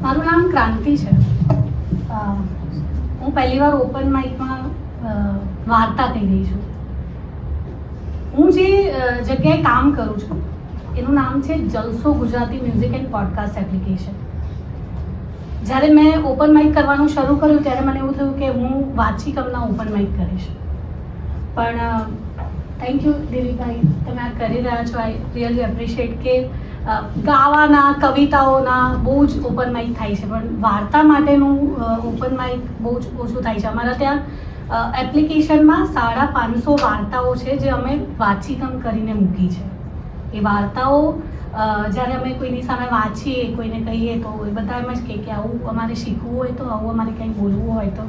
મારું નામ ક્રાંતિ છે. હું પહેલી વાર ઓપન માઇકમાં વાર્તા કહી રહી છું. હું જે જગ્યાએ કામ કરું છું એનું નામ છે Jalso Gujarati music and podcast application. જ્યારે મેં ઓપન માઇક કરવાનું શરૂ કર્યું ત્યારે મને એવું થયું કે હું વાંચી કમના ઓપન માઇક કરીશ. પણ થેન્ક યુ દિલીપભાઈ, તમે આ કરી રહ્યા છો. આઈ રિયલી એપ્રિશિએટ કે ગાવાના કવિતાઓના બહુ જ ઓપન માઇક થાય છે, પણ વાર્તા માટેનું ઓપન માઇક બહુ જ ઓછું થાય છે. અમારા ત્યાં એપ્લિકેશનમાં 550 વાર્તાઓ છે જે અમે વાંચીકમ કરીને મૂકી છે. એ વાર્તાઓ જ્યારે અમે કોઈની સામે વાંચીએ, કોઈને કહીએ તો એ બધા એમ જ કે આવું અમારે શીખવું હોય તો, આવું અમારે કંઈ બોલવું હોય તો.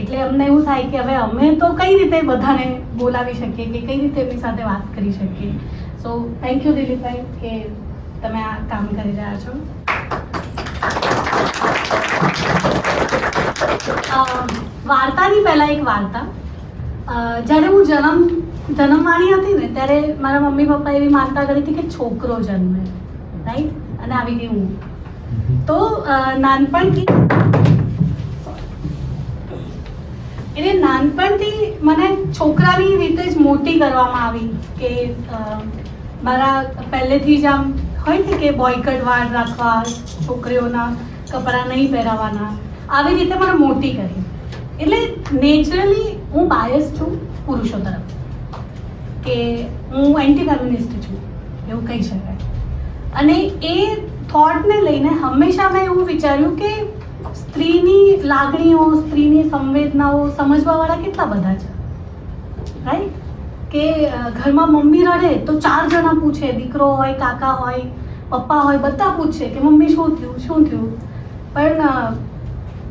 એટલે અમને એવું થાય કે હવે અમે તો કઈ રીતે બધાને બોલાવી શકીએ, કે કઈ રીતે એમની સાથે વાત કરી શકીએ. સો થેન્ક યુ દિલીપભાઈ કે તમે આ કામ કરી રહ્યા છો. વાર્તાની પહેલાં એક વાર્તા. જ્યારે હું જન્મવાની હતી ને ત્યારે મારા મમ્મી પપ્પા એવી માનતા કરી હતી કે છોકરો જન્મે, રાઈટ, અને આવી ગઈ હું. તો નાનપણથી મને છોકરાની રીતે જ મોટી કરવામાં આવી કે મારા પહેલેથી જ આમ હોય ને કે બોયકટ વાળ રાખવા, છોકરીઓના કપડાં નહીં પહેરાવાના, આવી રીતે મને મોટી કરી. એટલે નેચરલી હું બાયસ છું પુરુષો તરફ, કે હું એન્ટી ફેમિનિસ્ટ છું એવું કહી શકાય. અને એ થોટને લઈને હંમેશા મેં એવું વિચાર્યું કે સ્ત્રીની લાગણીઓ, સ્ત્રીની સંવેદનાઓ સમજવાવાળા કેટલા બધા છે, રાઈટ. કે ઘરમાં મમ્મી રડે તો 4 જણા પૂછે, દીકરો હોય, કાકા હોય, પપ્પા હોય, બધા પૂછે કે મમ્મી શું થયું. પણ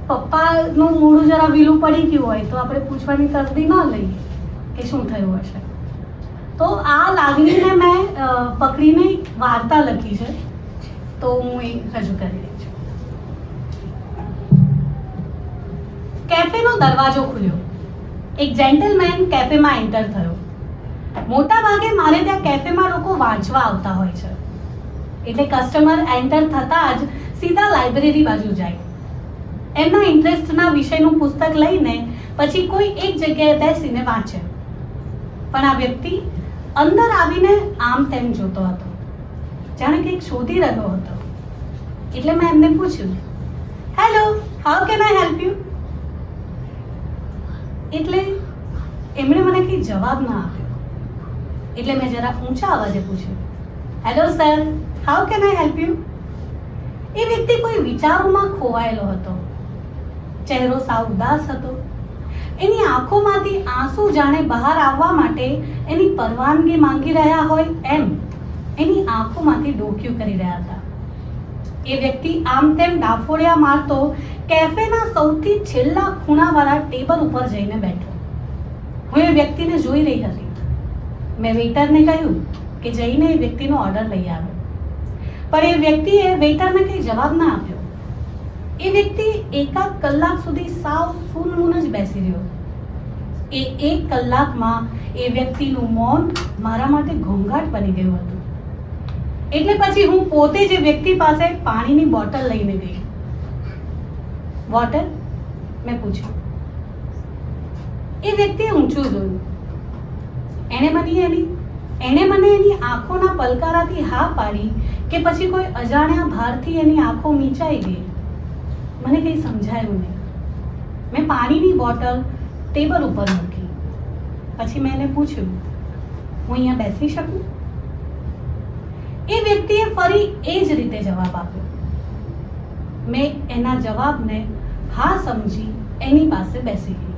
પપ્પાનું મોઢું જરા વીલું પડી ગયું હોય તો આપણે પૂછવાની તસ્દી ના લઈએ કે શું થયું હશે. તો આ લાગણીને મેં પકડીને વાર્તા લખી છે, તો હું એ રજૂ કરી રહી છું. કેફેનો દરવાજો ખુલ્યો. એક જેન્ટલમેન કેફેમાં એન્ટર થયો. મોટા ભાગે મારે ત્યાં કેફેમાં લોકો વાંચવા આવતા હોય છે, એટલે કસ્ટમર એન્ટર થતાં જ સીધા લાઇબ્રેરી બાજુ જાય. એમના ઇન્ટરેસ્ટના વિષયનું પુસ્તક લઈને પછી કોઈ એક જગ્યાએ બેસીને વાંચે. પણ આ વ્યક્તિ અંદર આવીને આમ તેમ જોતો હતો, જાણે કંઈક શોધી રહ્યો હતો. એટલે મેં એમને પૂછ્યું, hello, how can I help you? એટલે એમણે મને કંઈ જવાબ ના આપ્યો. એટલે મેં જરા ઊંચા અવાજે પૂછ્યું, hello sir, how can I help you? એ વ્યક્તિ કોઈ વિચારોમાં ખોવાયેલો હતો. ચહેરો સાવ ઉદાસ હતો. એની આંખોમાંથી આંસુ જાણે બહાર આવવા માટે એની પરવાનગી માંગી રહ્યા હોય એમ એની આંખોમાંથી ડોક્યું કરી રહ્યા હતા. એ વ્યક્તિ આમ તેમ ડાફોડિયા મારતો કેફેના સૌથી છેલ્લા ખૂણાવાળા ટેબલ ઉપર જઈને બેઠો. હું એ વ્યક્તિને જોઈ રહી હતી. મેં વેઇટરને કહ્યું કે જઈને એ વ્યક્તિનો ઓર્ડર લઈ આવ્યો. પણ એ વ્યક્તિએ વેઇટરને કંઈ જવાબ ના આપ્યો. એ વ્યક્તિ 1 કલાક સુધી સાવ સૂનમૂન જ બેસી રહ્યો. એ 1 કલાકમાં એ વ્યક્તિનું મૌન મારા માટે ઘોંઘાટ બની ગયું હતું. એટલે પછી હું પોતે જ એ વ્યક્તિ પાસે પાણીની બોટલ લઈને ગઈ. વોટર? મેં પૂછ્યું. એ વ્યક્તિએ ઊંચું જોયું. એણે મને એની આંખોના પલકારાથી હા પાડી કે પછી કોઈ અજાણ્યા ભારથી એની આંખો મીચાઈ ગઈ. મને કંઈ સમજાયું નહીં. મેં પાણીની બોટલ ટેબલ ઉપર મૂકી. પછી મેં એને પૂછ્યું, હું અહીંયા બેસી શકું? એ વ્યક્તિએ ફરી એ જ રીતે જવાબ આપ્યો. મેં એના જવાબને હા સમજી એની પાસે બેસી ગઈ.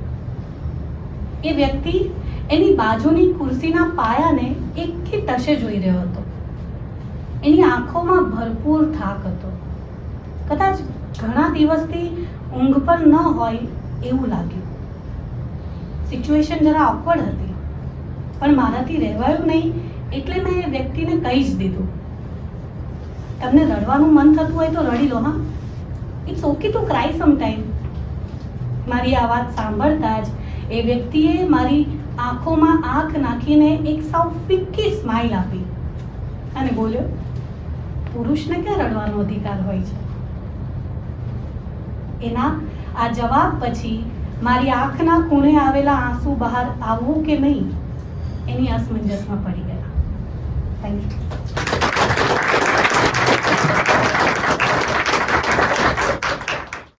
એ વ્યક્તિ એની બાજુની ખુરશીના પાયાને એકથી ટશે જોઈ રહ્યો હતો. એની આંખોમાં ભરપૂર થાક હતો. કદાચ ઘણા દિવસથી ઊંઘ પર ન હોય એવું લાગ્યું. સિચ્યુએશન જરા ઓકવર્ડ હતી, પણ મારાથી રહેવાયું નહીં એટલે મેં એ વ્યક્તિને કહી જ દીધું, તમને રડવાનું મન થતું હોય તો રડી લો, હા, it's okay to cry sometime. મારી આ વાત સાંભળતા જ એ વ્યક્તિએ મારી આંખોમાં આંખ નાખીને એક સાવ ફિક્કી સ્માઇલ આપી અને બોલ્યો, પુરુષને ક્યાં રડવાનો અધિકાર હોય છે? એના આ જવાબ પછી મારી આંખના ખૂણે આવેલા આંસુ બહાર આવવું કે નહીં એની અસમંજસમાં પડી ગયા. Thank you.